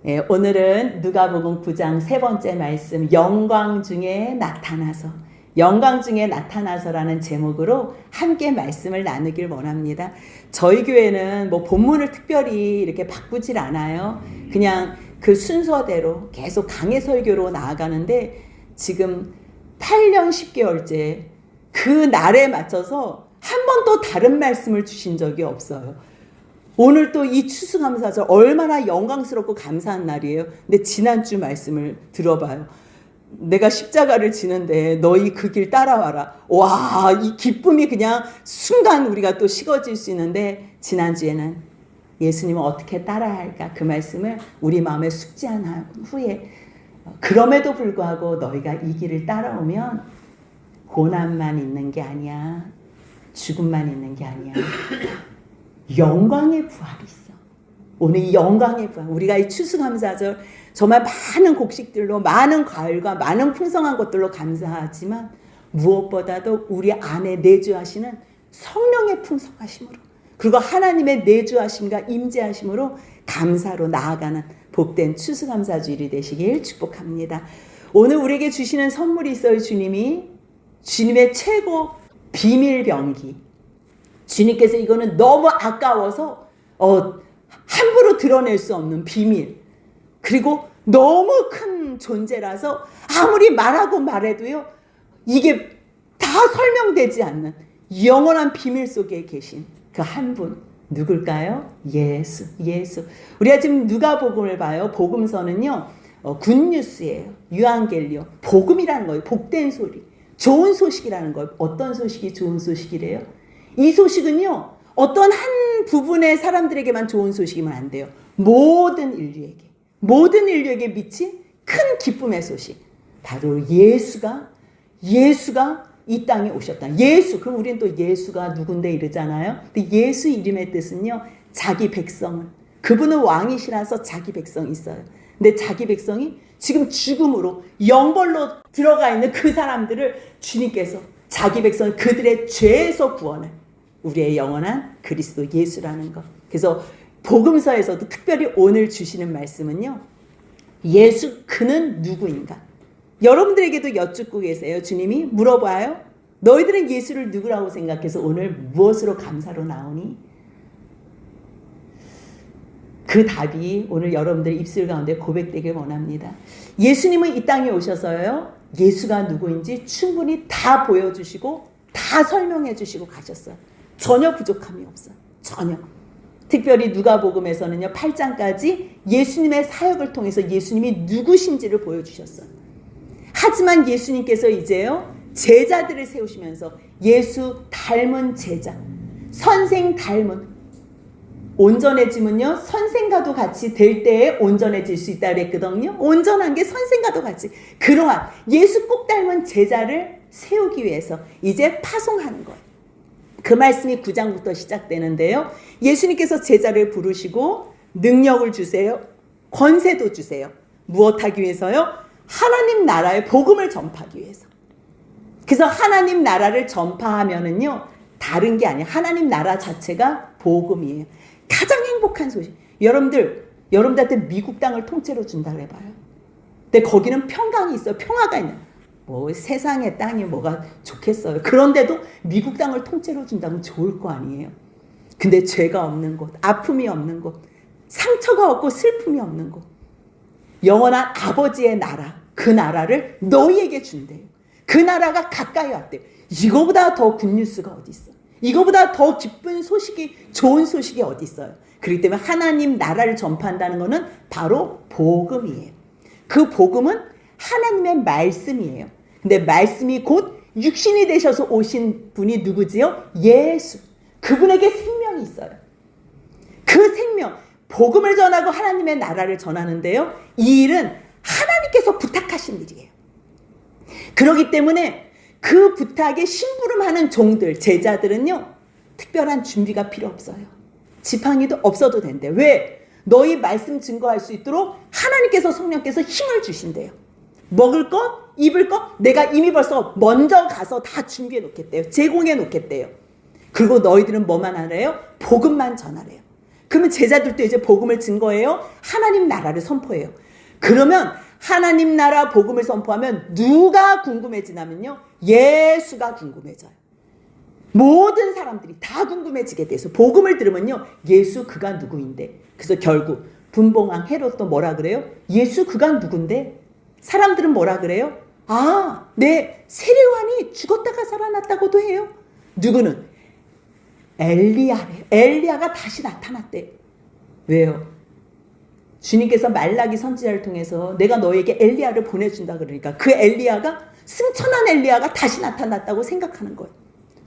예, 오늘은 누가복음 9장 세 번째 말씀 영광 중에 나타나서라는 제목으로 함께 말씀을 나누길 원합니다. 저희 교회는 뭐 본문을 특별히 이렇게 바꾸질 않아요. 그냥 그 순서대로 계속 강해 설교로 나아가는데 지금 8년 10개월째 그 날에 맞춰서 한 번도 다른 말씀을 주신 적이 없어요. 오늘 또 이 추수감사절 얼마나 영광스럽고 감사한 날이에요. 근데 지난주 말씀을 들어봐요. 내가 십자가를 지는데 너희 그 길 따라와라. 와, 이 기쁨이 그냥 순간 우리가 또 식어질 수 있는데 지난주에는 예수님은 어떻게 따라야 할까? 그 말씀을 우리 마음에 숙지한 후에 그럼에도 불구하고 너희가 이 길을 따라오면 고난만 있는 게 아니야. 죽음만 있는 게 아니야. 영광의 부활이 있어. 오늘 이 영광의 부활, 우리가 이 추수감사절 정말 많은 곡식들로, 많은 과일과 많은 풍성한 것들로 감사하지만 무엇보다도 우리 안에 내주하시는 성령의 풍성하심으로, 그리고 하나님의 내주하심과 임재하심으로 감사로 나아가는 복된 추수감사주일이 되시길 축복합니다. 오늘 우리에게 주시는 선물이 있어요. 주님의 최고 비밀병기. 주님께서 이거는 너무 아까워서 함부로 드러낼 수 없는 비밀, 그리고 너무 큰 존재라서 아무리 말해도요 이게 다 설명되지 않는 영원한 비밀 속에 계신 그 한 분 누굴까요? 예수. 우리가 지금 누가복음을 봐요. 복음서는요 굿뉴스예요. 유앙겔리오, 복음이라는 거예요. 복된 소리, 좋은 소식이라는 거예요. 어떤 소식이 좋은 소식이래요? 이 소식은요 어떤 한 부분의 사람들에게만 좋은 소식이면 안 돼요. 모든 인류에게 미친 큰 기쁨의 소식, 바로 예수가 이 땅에 오셨다. 예수, 그럼 우리는 또 예수가 누군데 이러잖아요. 근데 예수 이름의 뜻은요 자기 백성을, 그분은 왕이시라서 자기 백성이 있어요. 근데 자기 백성이 지금 죽음으로 영벌로 들어가 있는 그 사람들을 주님께서, 자기 백성을 그들의 죄에서 구원을, 우리의 영원한 그리스도 예수라는 것. 그래서 복음서에서도 특별히 오늘 주시는 말씀은요, 예수 그는 누구인가? 여러분들에게도 여쭙고 계세요. 주님이 물어봐요. 너희들은 예수를 누구라고 생각해서 오늘 무엇으로 감사로 나오니? 그 답이 오늘 여러분들 입술 가운데 고백되길 원합니다. 예수님은 이 땅에 오셔서요 예수가 누구인지 충분히 다 보여주시고 다 설명해 주시고 가셨어요. 전혀 부족함이 없어요. 전혀. 특별히 누가복음에서는요 8장까지 예수님의 사역을 통해서 예수님이 누구신지를 보여주셨어요. 하지만 예수님께서 이제요 제자들을 세우시면서 예수 닮은 제자, 선생 닮은, 온전해지면요 선생과도 같이 될 때에 온전해질 수 있다 그랬거든요. 온전한 게 선생과도 같이, 그러한 예수 꼭 닮은 제자를 세우기 위해서 이제 파송하는 거예요. 그 말씀이 9장부터 시작되는데요. 예수님께서 제자를 부르시고 능력을 주세요. 권세도 주세요. 무엇하기 위해서요? 하나님 나라의 복음을 전파하기 위해서. 그래서 하나님 나라를 전파하면은요 다른 게 아니에요. 하나님 나라 자체가 복음이에요. 가장 행복한 소식. 여러분들한테 미국 땅을 통째로 준다 그래봐요. 근데 거기는 평강이 있어요. 평화가 있는. 뭐 세상의 땅이 뭐가 좋겠어요. 그런데도 미국 땅을 통째로 준다면 좋을 거 아니에요. 근데 죄가 없는 곳, 아픔이 없는 곳, 상처가 없고 슬픔이 없는 곳, 영원한 아버지의 나라, 그 나라를 너희에게 준대요. 그 나라가 가까이 왔대요. 이거보다 더 굿뉴스가 어디 있어? 이거보다 더 기쁜 소식이, 좋은 소식이 어디 있어요? 그렇기 때문에 하나님 나라를 전파한다는 것은 바로 복음이에요. 그 복음은 하나님의 말씀이에요. 근데 말씀이 곧 육신이 되셔서 오신 분이 누구지요? 예수. 그분에게 생명이 있어요. 그 생명, 복음을 전하고 하나님의 나라를 전하는데요, 이 일은 하나님께서 부탁하신 일이에요. 그렇기 때문에 그 부탁에 심부름하는 종들, 제자들은요 특별한 준비가 필요 없어요. 지팡이도 없어도 된대. 왜? 너희 말씀 증거할 수 있도록 하나님께서, 성령께서 힘을 주신대요. 먹을 것, 입을 것 내가 이미 벌써 먼저 가서 다 준비해 놓겠대요. 제공해 놓겠대요. 그리고 너희들은 뭐만 하래요? 복음만 전하래요. 그러면 제자들도 이제 복음을 증거해요. 하나님 나라를 선포해요. 그러면 하나님 나라 복음을 선포하면 누가 궁금해지냐면요. 예수가 궁금해져요. 모든 사람들이 다 궁금해지게 돼서 복음을 들으면요. 예수 그가 누구인데. 그래서 결국 분봉왕 헤롯도 뭐라 그래요? 예수 그가 누군데? 사람들은 뭐라 그래요? 아, 네, 세례요한이 죽었다가 살아났다고도 해요. 누구는? 엘리야래요. 엘리야가 다시 나타났대요. 왜요? 주님께서 말라기 선지자를 통해서 내가 너에게 엘리야를 보내준다 그러니까 그 엘리야가 승천한 엘리야가 다시 나타났다고 생각하는 거예요.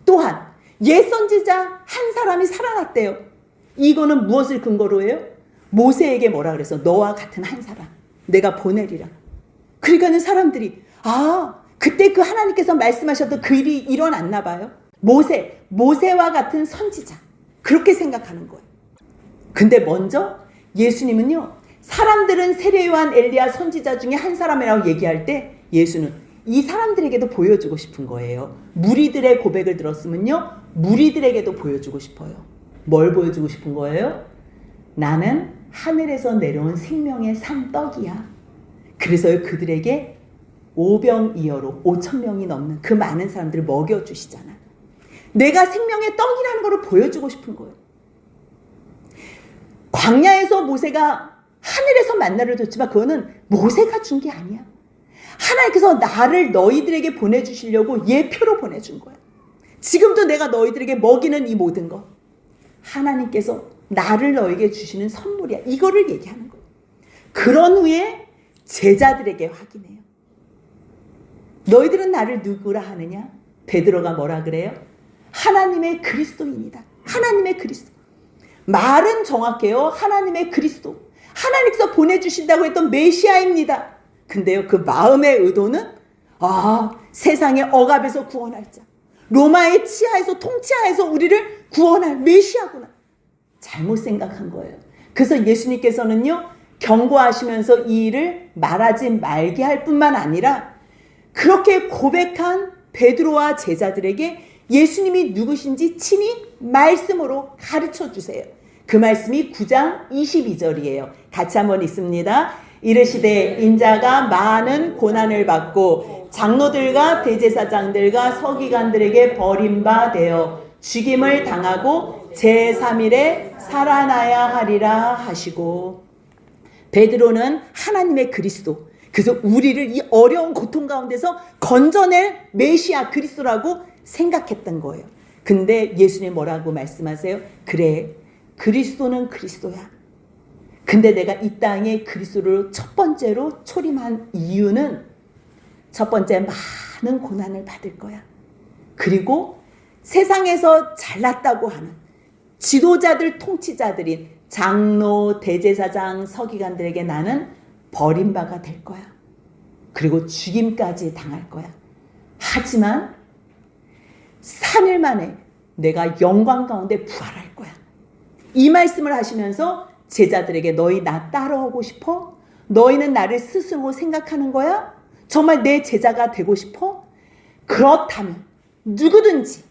또한 옛 선지자 한 사람이 살아났대요. 이거는 무엇을 근거로 해요? 모세에게 뭐라 그래서 너와 같은 한 사람 내가 보내리라. 그러니까는 사람들이 아, 그때 그 하나님께서 말씀하셨던 그 일이 일어났나 봐요. 모세와 같은 선지자 그렇게 생각하는 거예요. 근데 먼저 예수님은요. 사람들은 세례요한 엘리야 선지자 중에 한 사람이라고 얘기할 때 예수는 이 사람들에게도 보여주고 싶은 거예요. 무리들의 고백을 들었으면요. 무리들에게도 보여주고 싶어요. 뭘 보여주고 싶은 거예요? 나는 하늘에서 내려온 생명의 산 떡이야. 그래서 그들에게 오병이어로 5,000명이 넘는 그 많은 사람들을 먹여주시잖아. 내가 생명의 떡이라는 걸 보여주고 싶은 거예요. 광야에서 모세가 하늘에서 만나를 줬지만 그거는 모세가 준 게 아니야. 하나님께서 나를 너희들에게 보내주시려고 예표로 보내준 거야. 지금도 내가 너희들에게 먹이는 이 모든 것 하나님께서 나를 너에게 주시는 선물이야. 이거를 얘기하는 거예요. 그런 후에 제자들에게 확인해요. 너희들은 나를 누구라 하느냐? 베드로가 뭐라 그래요? 하나님의 그리스도입니다. 하나님의 그리스도. 말은 정확해요. 하나님의 그리스도. 하나님께서 보내주신다고 했던 메시아입니다. 근데요, 그 마음의 의도는 세상의 억압에서 구원할 자. 로마의 치하에서 통치하에서 우리를 구원할 메시아구나. 잘못 생각한 거예요. 그래서 예수님께서는요. 경고하시면서 이 일을 말하지 말게 할 뿐만 아니라 그렇게 고백한 베드로와 제자들에게 예수님이 누구신지 친히 말씀으로 가르쳐 주세요. 그 말씀이 9장 22절이에요. 같이 한번 읽습니다. 이르시되 인자가 많은 고난을 받고 장로들과 대제사장들과 서기관들에게 버림받아 죽임을 당하고 제3일에 살아나야 하리라 하시고. 베드로는 하나님의 그리스도, 그래서 우리를 이 어려운 고통 가운데서 건져낼 메시아 그리스도라고 생각했던 거예요. 근데 예수님 뭐라고 말씀하세요? 그래, 그리스도는 그리스도야. 근데 내가 이 땅에 그리스도를 첫 번째로 초림한 이유는 첫 번째 많은 고난을 받을 거야. 그리고 세상에서 잘났다고 하는 지도자들, 통치자들인 장로, 대제사장, 서기관들에게 나는 버림바가 될 거야. 그리고 죽임까지 당할 거야. 하지만 3일 만에 내가 영광 가운데 부활할 거야. 이 말씀을 하시면서 제자들에게 너희 나 따라오고 싶어? 너희는 나를 스승으로 생각하는 거야? 정말 내 제자가 되고 싶어? 그렇다면 누구든지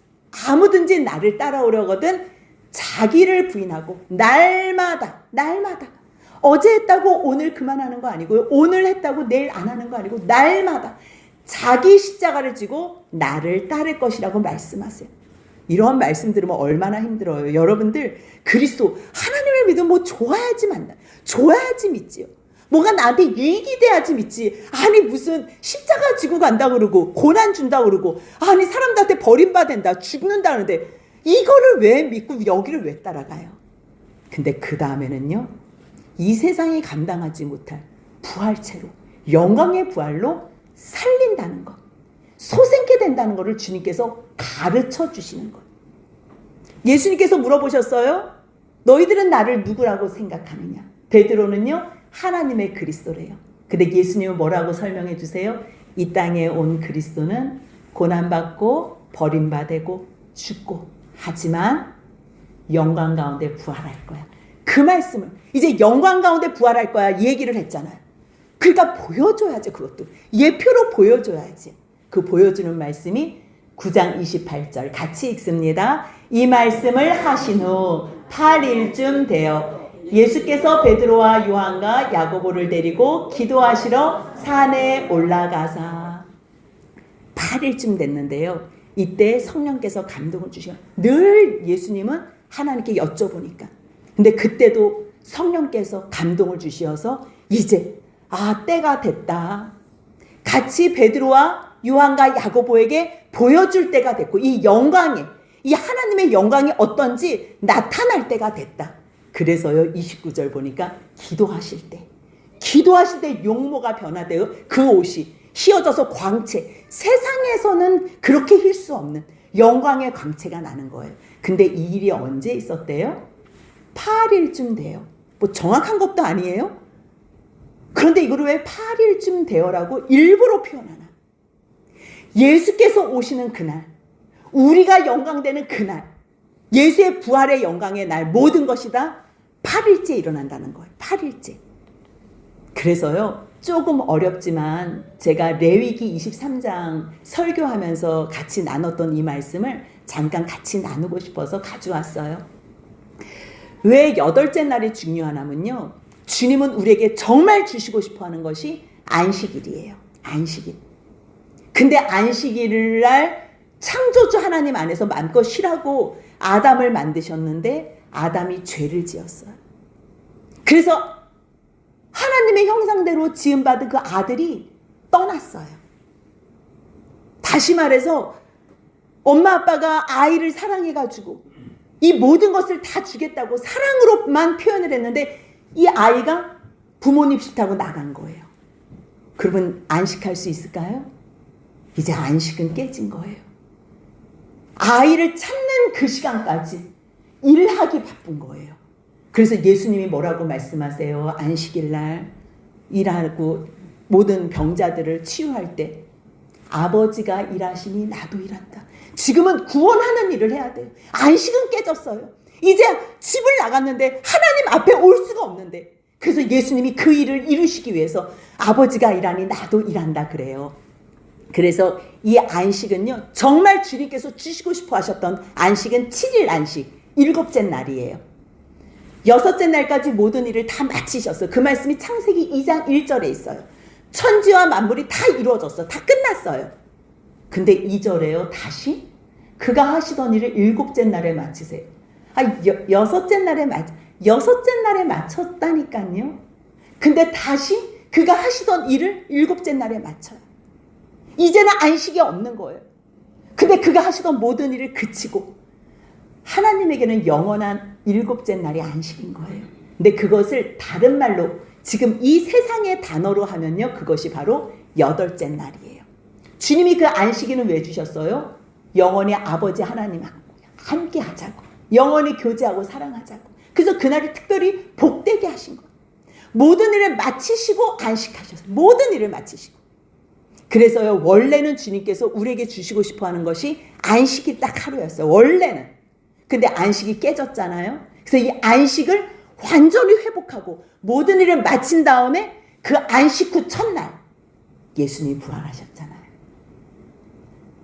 아무든지 나를 따라오려거든 자기를 부인하고 날마다 어제 했다고 오늘 그만하는 거 아니고요. 오늘 했다고 내일 안 하는 거 아니고 날마다 자기 십자가를 지고 나를 따를 것이라고 말씀하세요. 이런 말씀 들으면 얼마나 힘들어요. 여러분들 그리스도 하나님을 믿으면 뭐 좋아야지 만나. 좋아야지 믿지요. 뭐가 나한테 유익이 돼야지 믿지. 아니 무슨 십자가 지고 간다 그러고 고난 준다 그러고 아니 사람들한테 버림받는다 죽는다는데 이거를 왜 믿고 여기를 왜 따라가요? 근데 그 다음에는요. 이 세상이 감당하지 못할 부활체로 영광의 부활로 살린다는 것. 소생케 된다는 것을 주님께서 가르쳐 주시는 것. 예수님께서 물어보셨어요. 너희들은 나를 누구라고 생각하느냐? 베드로는요. 하나님의 그리스도래요. 근데 예수님은 뭐라고 설명해 주세요? 이 땅에 온 그리스도는 고난받고 버림받고 죽고 하지만 영광 가운데 부활할 거야. 그 말씀을 이제 영광 가운데 부활할 거야 얘기를 했잖아요. 그러니까 보여줘야지. 그것도 예표로 보여줘야지. 그 보여주는 말씀이 9장 28절 같이 읽습니다. 이 말씀을 하신 후 8일쯤 되어 예수께서 베드로와 요한과 야고보를 데리고 기도하시러 산에 올라가사. 8일쯤 됐는데요. 이때 성령께서 감동을 주셔요. 늘 예수님은 하나님께 여쭤보니까. 근데 그때도 성령께서 감동을 주셔서 이제 때가 됐다. 같이 베드로와 요한과 야고보에게 보여줄 때가 됐고 이 하나님의 영광이 어떤지 나타날 때가 됐다. 그래서요 29절 보니까 기도하실 때 용모가 변화되어 그 옷이 휘어져서 광채, 세상에서는 그렇게 힐 수 없는 영광의 광채가 나는 거예요. 근데 이 일이 언제 있었대요? 8일쯤 돼요. 뭐 정확한 것도 아니에요. 그런데 이거를 왜 8일쯤 되어라고 일부러 표현하나? 예수께서 오시는 그날, 우리가 영광되는 그날, 예수의 부활의 영광의 날, 모든 것이 다 8일째 일어난다는 거예요. 8일째. 그래서요 조금 어렵지만 제가 레위기 23장 설교하면서 같이 나눴던 이 말씀을 잠깐 같이 나누고 싶어서 가져왔어요. 왜 8째 날이 중요하냐면요, 주님은 우리에게 정말 주시고 싶어하는 것이 안식일이에요. 안식일. 근데 안식일을 날 창조주 하나님 안에서 마음껏 쉬라고 아담을 만드셨는데 아담이 죄를 지었어요. 그래서 하나님의 형상대로 지음받은 그 아들이 떠났어요. 다시 말해서 엄마 아빠가 아이를 사랑해가지고 이 모든 것을 다 주겠다고 사랑으로만 표현을 했는데 이 아이가 부모님 싫다고 나간 거예요. 그러면 안식할 수 있을까요? 이제 안식은 깨진 거예요. 아이를 찾는 그 시간까지 일하기 바쁜 거예요. 그래서 예수님이 뭐라고 말씀하세요? 안식일 날 일하고 모든 병자들을 치유할 때 아버지가 일하시니 나도 일한다. 지금은 구원하는 일을 해야 돼요. 안식은 깨졌어요. 이제 집을 나갔는데 하나님 앞에 올 수가 없는데, 그래서 예수님이 그 일을 이루시기 위해서 아버지가 일하니 나도 일한다 그래요. 그래서 이 안식은요, 정말 주님께서 주시고 싶어 하셨던 안식은 7일 안식, 7째 날이에요. 6째 날까지 모든 일을 다 마치셨어요. 그 말씀이 창세기 2장 1절에 있어요. 천지와 만물이 다 이루어졌어. 다 끝났어요. 근데 2절에요. 다시 그가 하시던 일을 7째 날에 마치세요. 6째 날에 마쳤다니까요. 근데 다시 그가 하시던 일을 7째 날에 마쳐요. 이제는 안식이 없는 거예요. 근데 그가 하시던 모든 일을 그치고 하나님에게는 영원한 7째 날이 안식인 거예요. 근데 그것을 다른 말로 지금 이 세상의 단어로 하면요, 그것이 바로 8째 날이에요. 주님이 그 안식일은 왜 주셨어요? 영원히 아버지 하나님하고 함께 하자고, 영원히 교제하고 사랑하자고. 그래서 그날이 특별히 복되게 하신 거예요. 모든 일을 마치시고 안식하셨어요. 모든 일을 마치시고. 그래서요, 원래는 주님께서 우리에게 주시고 싶어하는 것이 안식이 딱 하루였어요. 원래는. 근데 안식이 깨졌잖아요. 그래서 이 안식을 완전히 회복하고 모든 일을 마친 다음에 그 안식 후 첫날 예수님이 부활하셨잖아요.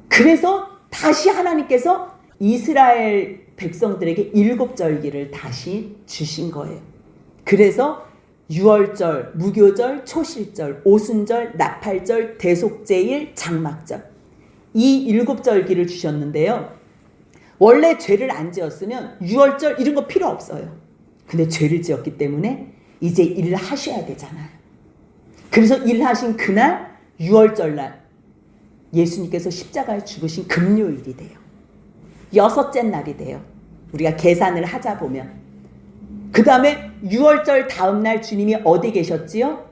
그래서 다시 하나님께서 이스라엘 백성들에게 7절기를 다시 주신 거예요. 그래서 유월절, 무교절, 초실절, 오순절, 나팔절, 대속제일, 장막절, 이 7절기를 주셨는데요. 원래 죄를 안 지었으면 유월절 이런 거 필요 없어요. 근데 죄를 지었기 때문에 이제 일을 하셔야 되잖아요. 그래서 일하신 그날 유월절날 예수님께서 십자가에 죽으신 금요일이 돼요. 6째 날이 돼요. 우리가 계산을 하자 보면. 그 다음에 유월절 다음 날 주님이 어디 계셨지요?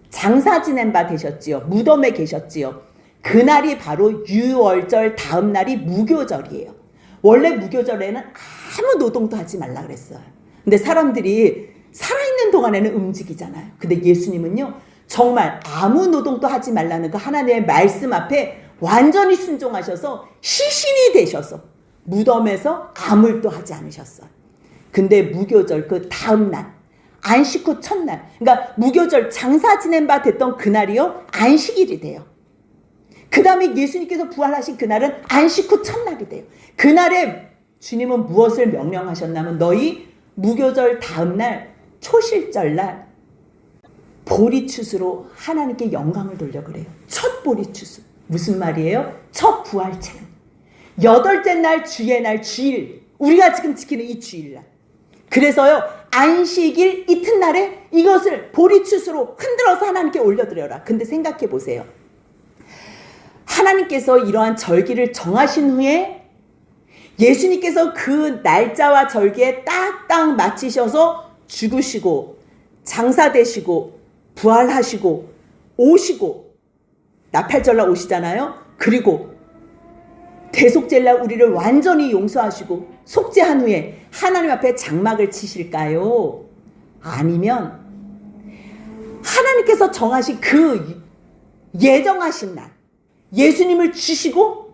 장사 지낸 바 되셨지요. 무덤에 계셨지요. 그날이 바로 유월절 다음 날이 무교절이에요. 원래 무교절에는 아무 노동도 하지 말라 그랬어요. 근데 사람들이 살아있는 동안에는 움직이잖아요. 근데 예수님은요, 정말 아무 노동도 하지 말라는 그 하나님의 말씀 앞에 완전히 순종하셔서 시신이 되셔서 무덤에서 아무 일도 하지 않으셨어요. 근데 무교절 그 다음 날, 안식 후 첫날, 그러니까 무교절 장사 지낸 바 됐던 그날이요, 안식일이 돼요. 그 다음에 예수님께서 부활하신 그날은 안식 후 첫날이 돼요. 그날에 주님은 무엇을 명령하셨냐면 너희 무교절 다음 날 초실절 날 보리추수로 하나님께 영광을 돌려 그래요. 첫 보리추수. 무슨 말이에요? 첫 부활 체험. 8째 날 주의 날 주일. 우리가 지금 지키는 이 주일날. 그래서요, 안식일 이튿날에 이것을 보리추수로 흔들어서 하나님께 올려드려라. 근데 생각해 보세요. 하나님께서 이러한 절기를 정하신 후에 예수님께서 그 날짜와 절기에 딱딱 맞추셔서 죽으시고 장사되시고 부활하시고 오시고 나팔절날 오시잖아요. 그리고 대속제날 우리를 완전히 용서하시고 속죄한 후에 하나님 앞에 장막을 치실까요? 아니면 하나님께서 정하신 그 예정하신 날 예수님을 주시고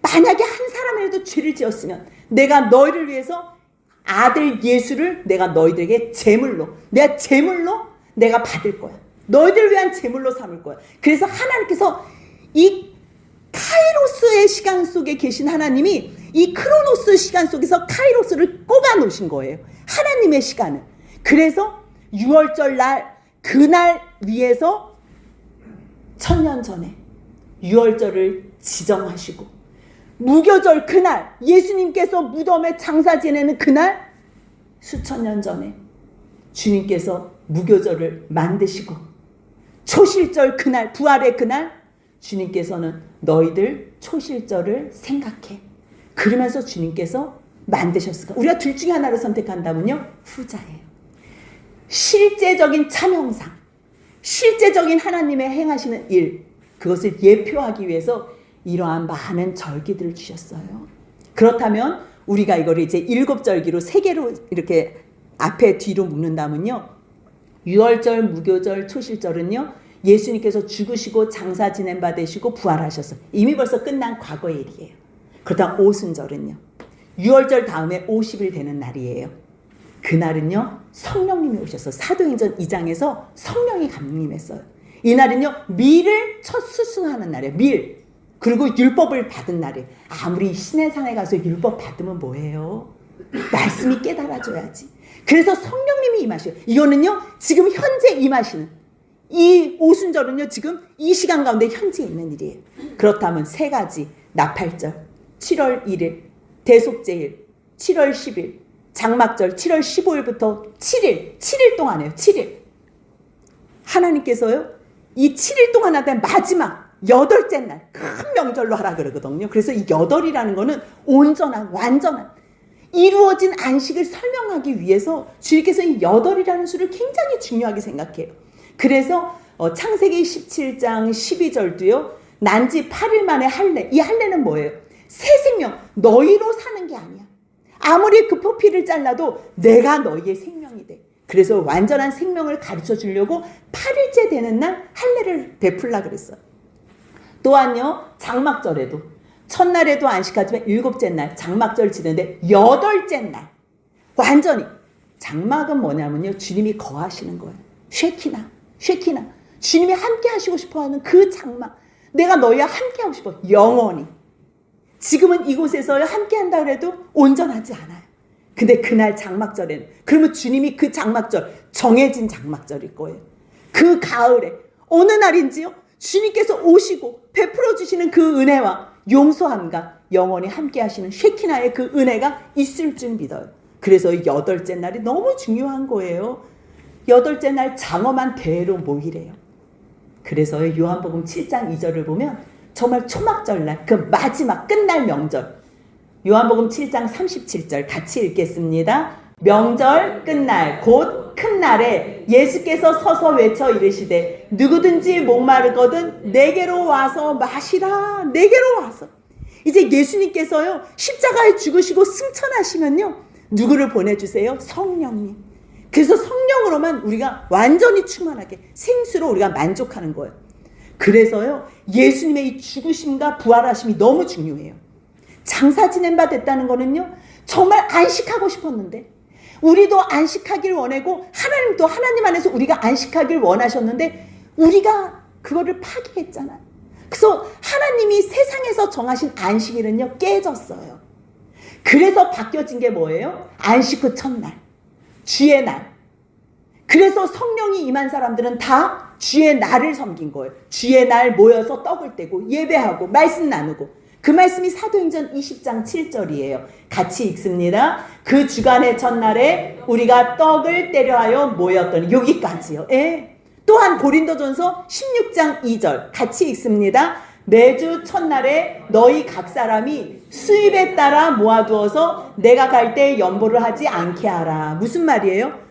만약에 한 사람이라도 죄를 지었으면 내가 너희를 위해서 아들 예수를 내가 너희들에게 제물로 내가 받을 거야. 너희들을 위한 제물로 삼을 거야. 그래서 하나님께서 이 카이로스의 시간 속에 계신 하나님이 이 크로노스 시간 속에서 카이로스를 꼽아 놓으신 거예요. 하나님의 시간을. 그래서 6월절 날 그날 위해서 1000년 전에 6월절을 지정하시고 무교절 그날 예수님께서 무덤에 장사 지내는 그날 수천 년 전에 주님께서 무교절을 만드시고 초실절 그날 부활의 그날 주님께서는 너희들 초실절을 생각해. 그러면서 주님께서 만드셨을까? 우리가 둘 중에 하나를 선택한다면요. 후자예요. 실제적인 참형상, 실제적인 하나님의 행하시는 일, 그것을 예표하기 위해서 이러한 많은 절기들을 주셨어요. 그렇다면 우리가 이거를 이제 7절기로 3개로 이렇게 앞에 뒤로 묶는다면요. 6월절, 무교절, 초실절은요. 예수님께서 죽으시고 장사 지낸 바 되시고 부활하셔서 이미 벌써 끝난 과거의 일이에요. 그렇다면 오순절은요. 6월절 다음에 50일 되는 날이에요. 그날은요. 성령님이 오셔서 사도행전 2장에서 성령이 감림했어요. 이날은요. 밀을 첫 수승하는 날이에요. 밀. 그리고 율법을 받은 날이에요. 아무리 시내산에 가서 율법 받으면 뭐예요? 말씀이 깨달아져야지. 그래서 성령님이 임하셔요. 이거는요. 지금 현재 임하시는 이 오순절은요. 지금 이 시간 가운데 현재 있는 일이에요. 그렇다면 3가지 나팔절 7월 1일 대속제일 7월 10일 장막절 7월 15일부터 7일 동안이에요. 7일 하나님께서요. 이 7일 동안 하던 마지막 8째 날 큰 명절로 하라 그러거든요. 그래서 이 8이라는 거는 온전한 완전한 이루어진 안식을 설명하기 위해서 주님께서 이 8이라는 수를 굉장히 중요하게 생각해요. 그래서 창세기 17장 12절도요. 난지 8일 만에 할례. 이 할례는 뭐예요? 새 생명. 너희로 사는 게 아니야. 아무리 그 표피를 잘라도 내가 너희의 생명이 돼. 그래서 완전한 생명을 가르쳐 주려고 8일째 되는 날 할례를 베풀라 그랬어요. 또한요. 장막절에도 첫날에도 안식하지만 7째 날 장막절 지내는데 8째 날 완전히 장막은 뭐냐면요. 주님이 거하시는 거예요. 쉐키나 주님이 함께 하시고 싶어하는 그 장막. 내가 너희와 함께 하고 싶어. 영원히. 지금은 이곳에서 함께 한다고 해도 온전하지 않아요. 근데 그날 장막절에는 그러면 주님이 그 장막절 정해진 장막절일 거예요. 그 가을에 어느 날인지요. 주님께서 오시고 베풀어 주시는 그 은혜와 용서함과 영원히 함께 하시는 쉐키나의 그 은혜가 있을 줄 믿어요. 그래서 8째 날이 너무 중요한 거예요. 8째 날 장엄한 대회로 모이래요. 그래서 요한복음 7장 2절을 보면 정말 초막절날 그 마지막 끝날 명절 요한복음 7장 37절 같이 읽겠습니다. 명절 끝날 곧 큰 날에 예수께서 서서 외쳐 이르시되 누구든지 목마르거든 내게로 와서 마시라. 내게로 와서. 이제 예수님께서요 십자가에 죽으시고 승천하시면요 누구를 보내주세요? 성령님. 그래서 성령으로만 우리가 완전히 충만하게 생수로 우리가 만족하는 거예요. 그래서요 예수님의 이 죽으심과 부활하심이 너무 중요해요. 장사 지낸 바 됐다는 거는요 정말 안식하고 싶었는데 우리도 안식하길 원하고 하나님도 하나님 안에서 우리가 안식하길 원하셨는데 우리가 그거를 파기했잖아요. 그래서 하나님이 세상에서 정하신 안식일은요 깨졌어요. 그래서 바뀌어진 게 뭐예요? 안식 후 첫날 주의 날. 그래서 성령이 임한 사람들은 다 주의 날을 섬긴 거예요. 주의 날 모여서 떡을 떼고 예배하고 말씀 나누고. 그 말씀이 사도행전 20장 7절이에요. 같이 읽습니다. 그 주간의 첫날에 우리가 떡을 떼려 하여 모였더니, 여기까지요. 예. 또한 고린도전서 16장 2절 같이 읽습니다. 매주 첫날에 너희 각 사람이 수입에 따라 모아두어서 내가 갈 때 연보를 하지 않게 하라. 무슨 말이에요?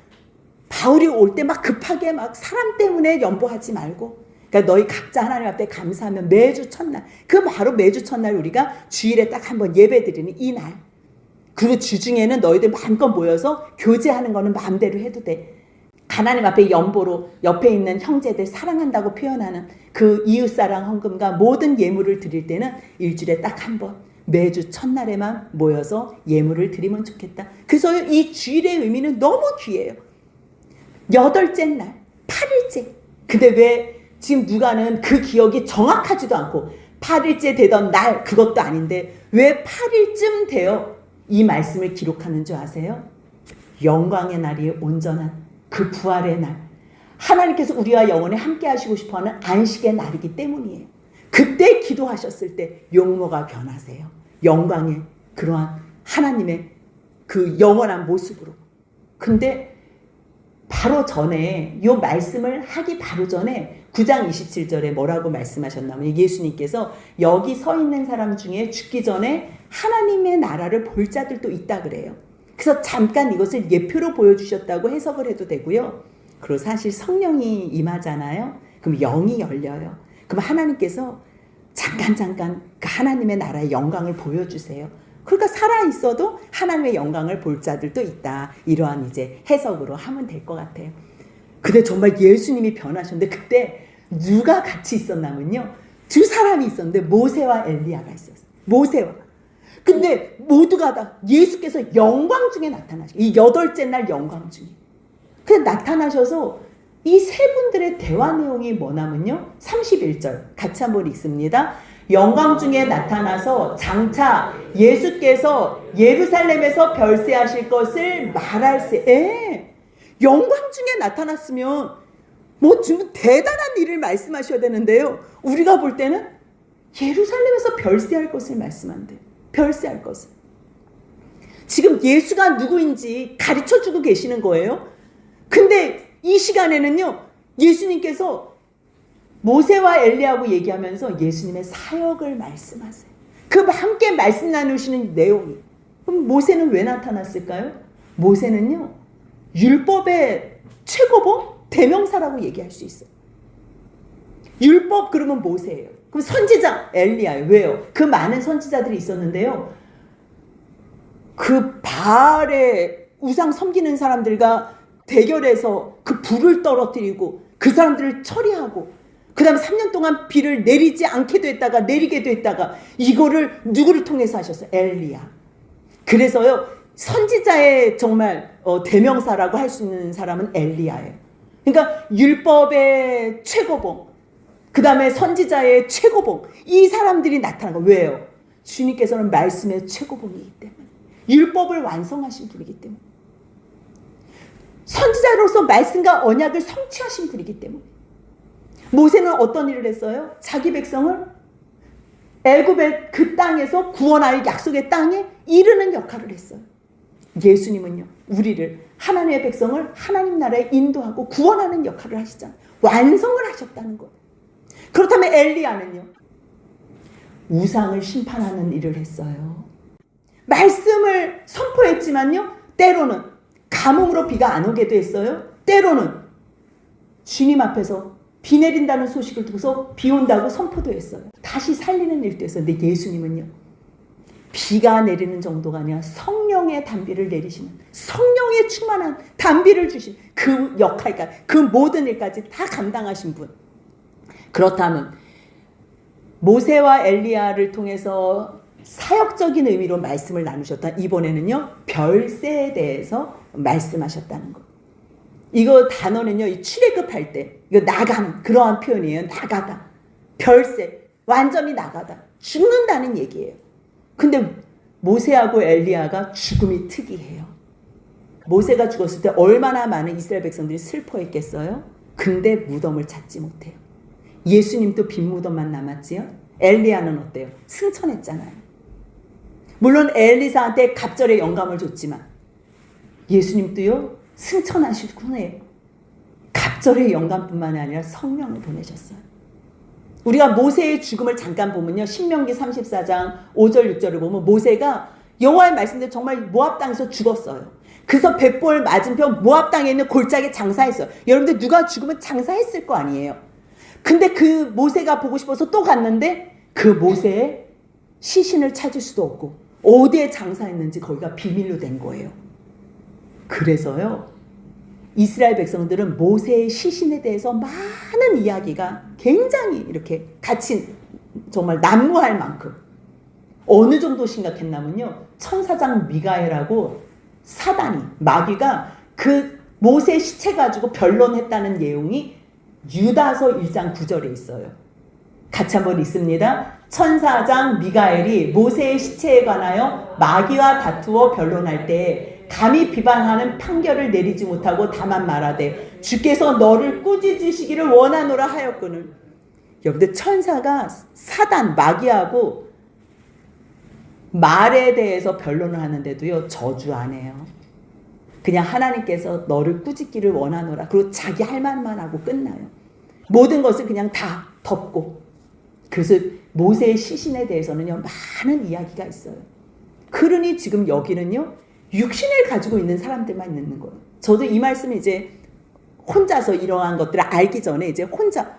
바울이 올 때 막 급하게 막 사람 때문에 연보하지 말고, 그러니까 너희 각자 하나님 앞에 감사하면 매주 첫날, 그 바로 매주 첫날 우리가 주일에 딱 한번 예배 드리는 이 날, 그리고 주중에는 너희들 마음껏 모여서 교제하는 거는 마음대로 해도 돼. 하나님 앞에 연보로 옆에 있는 형제들 사랑한다고 표현하는 그 이웃사랑 헌금과 모든 예물을 드릴 때는 일주일에 딱 한 번, 매주 첫날에만 모여서 예물을 드리면 좋겠다. 그래서 이 주일의 의미는 너무 귀해요. 8째 날, 8일째. 근데 왜 지금 누가는 그 기억이 정확하지도 않고 8일째 되던 날, 그것도 아닌데 왜 8일쯤 되어 이 말씀을 기록하는 줄 아세요? 영광의 날이 온전한 그 부활의 날, 하나님께서 우리와 영원히 함께 하시고 싶어하는 안식의 날이기 때문이에요. 그때 기도하셨을 때 용모가 변하세요. 영광의 그러한 하나님의 그 영원한 모습으로. 근데 바로 전에, 이 말씀을 하기 바로 전에 9장 27절에 뭐라고 말씀하셨냐면, 예수님께서 여기 서 있는 사람 중에 죽기 전에 하나님의 나라를 볼 자들도 있다 그래요. 그래서 잠깐 이것을 예표로 보여주셨다고 해석을 해도 되고요. 그리고 사실 성령이 임하잖아요. 그럼 영이 열려요. 그럼 하나님께서 잠깐 그 하나님의 나라의 영광을 보여주세요. 그러니까 살아있어도 하나님의 영광을 볼 자들도 있다. 이러한 이제 해석으로 하면 될 것 같아요. 근데 정말 예수님이 변하셨는데, 그때 누가 같이 있었냐면요, 2사람이 있었는데 모세와 엘리야가 있었어요. 모세와. 근데 모두가 다 예수께서 영광 중에 나타나셔. 이 8째 날 영광 중에. 그냥 나타나셔서 이 세 분들의 대화 내용이 뭐냐면요, 31절 같이 한번 읽습니다. 영광 중에 나타나서 장차 예수께서 예루살렘에서 별세하실 것을 말할세. 영광 중에 나타났으면 뭐 좀 대단한 일을 말씀하셔야 되는데요, 우리가 볼 때는 예루살렘에서 별세할 것을 말씀한대요. 별세할 것을. 지금 예수가 누구인지 가르쳐주고 계시는 거예요. 근데 이 시간에는요, 예수님께서 모세와 엘리야하고 얘기하면서 예수님의 사역을 말씀하세요. 그 함께 말씀 나누시는 내용이. 그럼 모세는 왜 나타났을까요? 모세는요, 율법의 최고봉 대명사라고 얘기할 수 있어요. 율법 그러면 모세예요. 그럼 선지자 엘리야예요. 왜요? 그 많은 선지자들이 있었는데요, 그 바알의 우상 섬기는 사람들과 대결해서 그 불을 떨어뜨리고 그 사람들을 처리하고, 그 다음에 3년 동안 비를 내리지 않게 됐다가 내리게 됐다가, 이거를 누구를 통해서 하셨어요? 엘리야. 그래서요, 선지자의 정말 대명사라고 할 수 있는 사람은 엘리야예요. 그러니까 율법의 최고봉, 그 다음에 선지자의 최고봉, 이 사람들이 나타난 거예요. 왜요? 주님께서는 말씀의 최고봉이기 때문에, 율법을 완성하신 분이기 때문에, 선지자로서 말씀과 언약을 성취하신 분이기 때문에. 모세는 어떤 일을 했어요? 자기 백성을 애굽의 그 땅에서 구원하여 약속의 땅에 이르는 역할을 했어요. 예수님은요, 우리를, 하나님의 백성을 하나님 나라에 인도하고 구원하는 역할을 하시잖아요. 완성을 하셨다는 거예요. 그렇다면 엘리야는요, 우상을 심판하는 일을 했어요. 말씀을 선포했지만요, 때로는 가뭄으로 비가 안 오게도 했어요. 때로는 주님 앞에서 비 내린다는 소식을 듣고서 비 온다고 선포도 했어요. 다시 살리는 일도 했어요. 근데 예수님은요, 비가 내리는 정도가 아니라 성령의 단비를 내리시는, 성령의 충만한 단비를 주신 그 역할까지, 그 모든 일까지 다 감당하신 분. 그렇다면 모세와 엘리야를 통해서 사역적인 의미로 말씀을 나누셨다. 이번에는요, 별세에 대해서 말씀하셨다는 것. 이거 단어는요, 이 출애굽할 때 이거 나가는 그러한 표현이에요. 나가다, 별세, 완전히 나가다, 죽는다는 얘기예요. 근데 모세하고 엘리야가 죽음이 특이해요. 모세가 죽었을 때 얼마나 많은 이스라엘 백성들이 슬퍼했겠어요? 근데 무덤을 찾지 못해요. 예수님도 빈 무덤만 남았지요. 엘리야는 어때요? 승천했잖아요. 물론 엘리사한테 갑절의 영감을 줬지만 예수님도요 승천하신 후에 갑절의 영감뿐만 아니라 성령을 보내셨어요. 우리가 모세의 죽음을 잠깐 보면요, 신명기 34장 5절 6절을 보면 모세가 여호와의 말씀대로 정말 모압 땅에서 죽었어요. 그래서 벳볼 맞은편 모압 땅에 있는 골짜기에 장사했어요. 여러분들 누가 죽으면 장사했을 거 아니에요. 근데 그 모세가 보고 싶어서 또 갔는데 그 모세의 시신을 찾을 수도 없고 어디에 장사했는지 거기가 비밀로 된 거예요. 그래서요 이스라엘 백성들은 모세의 시신에 대해서 많은 이야기가 굉장히 이렇게 같이 정말 난무할 만큼 어느 정도 심각했냐면요, 천사장 미가엘하고 사단이 마귀가 그 모세 시체 가지고 변론했다는 내용이 유다서 1장 9절에 있어요. 같이 한번 읽습니다. 천사장 미가엘이 모세의 시체에 관하여 마귀와 다투어 변론할 때 감히 비방하는 판결을 내리지 못하고 다만 말하되 주께서 너를 꾸짖으시기를 원하노라 하였거늘. 여러분들 천사가 사단 마귀하고 말에 대해서 변론을 하는데도요 저주 안 해요. 그냥 하나님께서 너를 꾸짖기를 원하노라. 그리고 자기 할 말만 하고 끝나요. 모든 것을 그냥 다 덮고. 그래서 모세의 시신에 대해서는요 많은 이야기가 있어요. 그러니 지금 여기는요 육신을 가지고 있는 사람들만 있는 거예요. 저도 이 말씀을 이제 혼자서 이러한 것들을 알기 전에 이제 혼자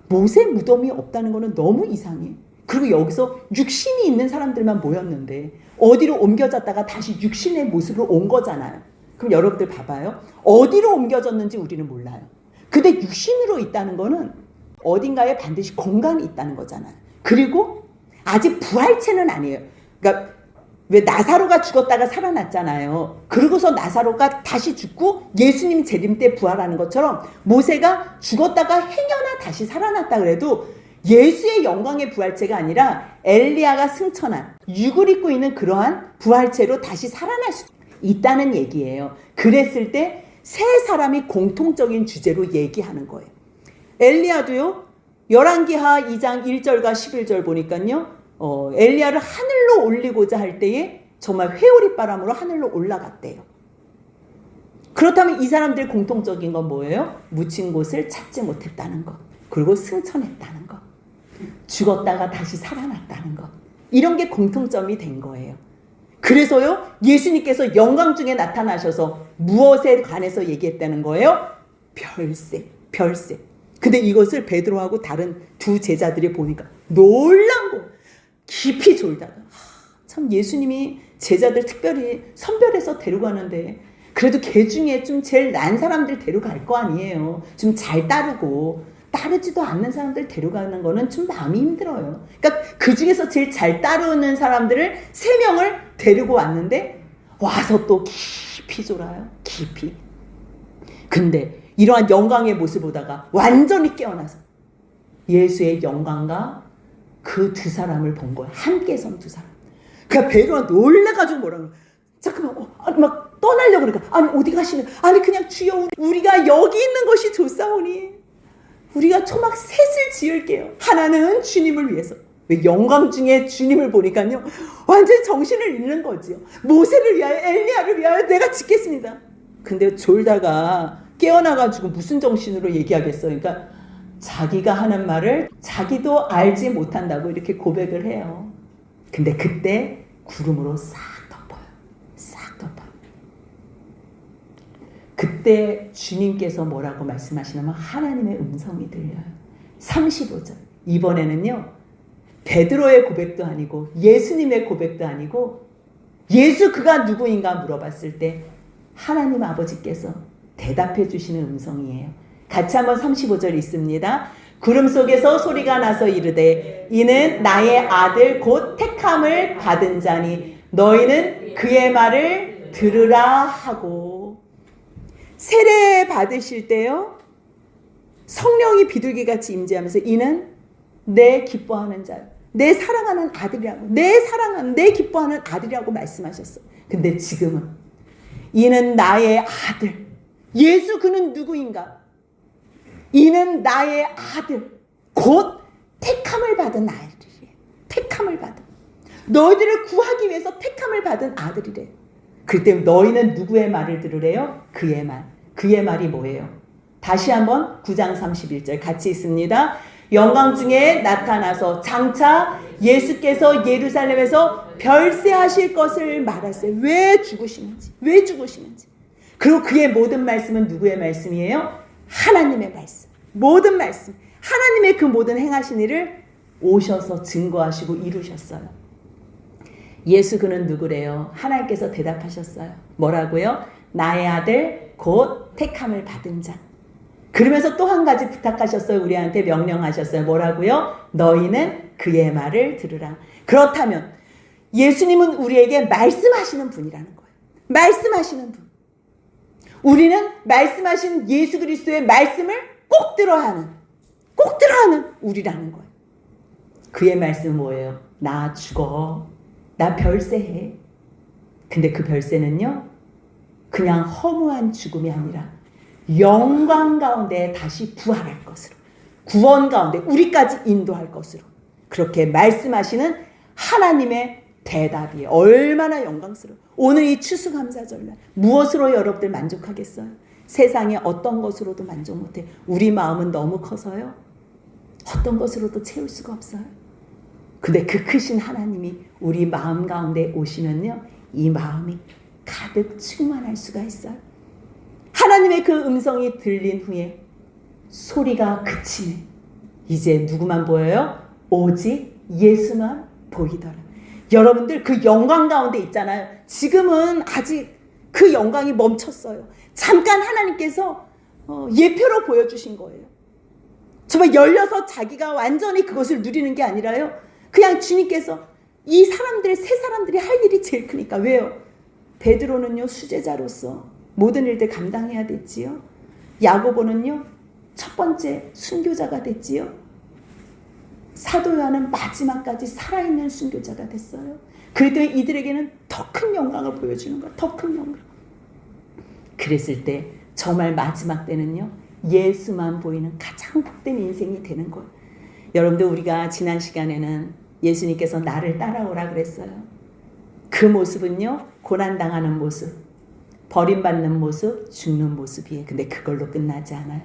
모세 무덤이 없다는 거는 너무 이상해. 그리고 여기서 육신이 있는 사람들만 모였는데 어디로 옮겨졌다가 다시 육신의 모습으로 온 거잖아요. 그럼 여러분들 봐봐요. 어디로 옮겨졌는지 우리는 몰라요. 근데 육신으로 있다는 거는 어딘가에 반드시 공간이 있다는 거잖아요. 그리고 아직 부활체는 아니에요. 그러니까 왜 나사로가 죽었다가 살아났잖아요. 그러고서 나사로가 다시 죽고 예수님 재림 때 부활하는 것처럼 모세가 죽었다가 행여나 다시 살아났다 그래도 예수의 영광의 부활체가 아니라 엘리야가 승천한 육을 입고 있는 그러한 부활체로 다시 살아날 수 있다는 얘기예요. 그랬을 때 세 사람이 공통적인 주제로 얘기하는 거예요. 엘리야도요. 열왕기하 2장 1절과 11절 보니까요. 엘리야를 하늘로 올리고자 할 때에 정말 회오리 바람으로 하늘로 올라갔대요. 그렇다면 이 사람들의 공통적인 건 뭐예요? 묻힌 곳을 찾지 못했다는 것. 그리고 승천했다는 것. 죽었다가 다시 살아났다는 것. 이런 게 공통점이 된 거예요. 그래서요. 예수님께서 영광 중에 나타나셔서 무엇에 관해서 얘기했다는 거예요? 별세. 근데 이것을 베드로하고 다른 두 제자들이 보니까 놀란 거. 깊이 졸다가 참 예수님이 제자들 특별히 선별해서 데려가는데 그래도 개 중에 좀 제일 난 사람들 데려갈 거 아니에요. 좀 잘 따르지도 않는 사람들 데려가는 거는 좀 마음이 힘들어요. 그러니까 그 중에서 제일 잘 따르는 사람들을 3명을 데리고 왔는데 와서 또 깊이 졸아요. 깊이. 근데 이러한 영광의 모습을 보다가 완전히 깨어나서 예수의 영광과 그 두 사람을 본 거예요. 함께 선 두 사람. 그러니까 베드로가 놀래가지고 뭐라고 잠깐만 막 떠나려고 그러니까 아니 어디 가시는 아니 그냥 주여 우리가 여기 있는 것이 좋사오니 우리가 초막 셋을 지을게요. 하나는 주님을 위해서. 왜 영광 중에 주님을 보니까요 완전히 정신을 잃는 거지요. 모세를 위하여 엘리야를 위하여 내가 짓겠습니다. 근데 졸다가 깨어나가지고 무슨 정신으로 얘기하겠어요. 그러니까 자기가 하는 말을 자기도 알지 못한다고 이렇게 고백을 해요. 근데 그때 구름으로 싹 덮어요. 그때 주님께서 뭐라고 말씀하시냐면 하나님의 음성이 들려요. 35절. 이번에는요. 베드로의 고백도 아니고 예수님의 고백도 아니고 예수 그가 누구인가 물어봤을 때 하나님 아버지께서 대답해 주시는 음성이에요. 같이 한번 35절 있습니다. 구름 속에서 소리가 나서 이르되 이는 나의 아들 곧 택함을 받은 자니 너희는 그의 말을 들으라 하고. 세례 받으실 때요 성령이 비둘기같이 임재하면서 이는 내 기뻐하는 자, 내 사랑하는 아들이라고, 내 기뻐하는 아들이라고 말씀하셨어요. 근데 지금은 이는 나의 아들. 예수 그는 누구인가? 이는 나의 아들. 곧 택함을 받은 아들이래. 택함을 받은. 너희들을 구하기 위해서 택함을 받은 아들이래. 그때 너희는 누구의 말을 들으래요? 그의 말. 그의 말이 뭐예요? 다시 한번 9장 31절 같이 있습니다. 영광 중에 나타나서 장차 예수께서 예루살렘에서 별세하실 것을 말하세요. 왜 죽으시는지. 왜 죽으시는지. 그리고 그의 모든 말씀은 누구의 말씀이에요? 하나님의 말씀. 모든 말씀. 하나님의 그 모든 행하신 일을 오셔서 증거하시고 이루셨어요. 예수 그는 누구래요? 하나님께서 대답하셨어요. 뭐라고요? 나의 아들 곧 택함을 받은 자. 그러면서 또 한 가지 부탁하셨어요. 우리한테 명령하셨어요. 뭐라고요? 너희는 그의 말을 들으라. 그렇다면 예수님은 우리에게 말씀하시는 분이라는 거예요. 말씀하시는 분. 우리는 말씀하신 예수 그리스도의 말씀을 꼭 들어야 하는, 꼭 들어야 하는 우리라는 거예요. 그의 말씀은 뭐예요? 나 죽어. 나 별세해. 근데 그 별세는요, 그냥 허무한 죽음이 아니라 영광 가운데 다시 부활할 것으로, 구원 가운데 우리까지 인도할 것으로, 그렇게 말씀하시는 하나님의 대답이 얼마나 영광스러워. 오늘 이 추수감사절날 무엇으로 여러분들 만족하겠어요? 세상에 어떤 것으로도 만족 못해. 우리 마음은 너무 커서요, 어떤 것으로도 채울 수가 없어요. 근데 그 크신 하나님이 우리 마음 가운데 오시면요, 이 마음이 가득 충만할 수가 있어요. 하나님의 그 음성이 들린 후에 소리가 그치네. 이제 누구만 보여요? 오직 예수만 보이더라. 여러분들 그 영광 가운데 있잖아요. 지금은 아직 그 영광이 멈췄어요. 잠깐 하나님께서 예표로 보여주신 거예요. 정말 열려서 자기가 완전히 그것을 누리는 게 아니라요, 그냥 주님께서 이 사람들의, 세 사람들이 할 일이 제일 크니까. 왜요? 베드로는요, 수제자로서 모든 일들 감당해야 됐지요. 야고보는요, 첫 번째 순교자가 됐지요. 사도 요한은 마지막까지 살아있는 순교자가 됐어요. 그래도 이들에게는 더 큰 영광을 보여주는 거야. 더 큰 영광. 그랬을 때 정말 마지막 때는요, 예수만 보이는 가장 복된 인생이 되는 거예요. 여러분들, 우리가 지난 시간에는 예수님께서 나를 따라오라 그랬어요. 그 모습은요, 고난당하는 모습, 버림받는 모습, 죽는 모습이에요. 근데 그걸로 끝나지 않아요.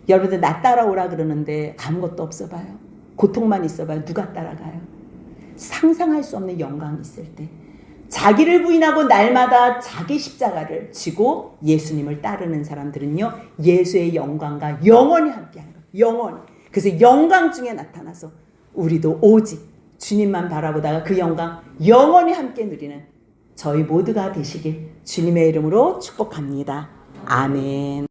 여러분들 나 따라오라 그러는데 아무것도 없어 봐요. 고통만 있어 봐요. 누가 따라가요? 상상할 수 없는 영광이 있을 때, 자기를 부인하고 날마다 자기 십자가를 지고 예수님을 따르는 사람들은요, 예수의 영광과 영원히 함께하는 거예요. 영원히. 그래서 영광 중에 나타나서 우리도 오직 주님만 바라보다가 그 영광 영원히 함께 누리는 저희 모두가 되시길 주님의 이름으로 축복합니다. 아멘.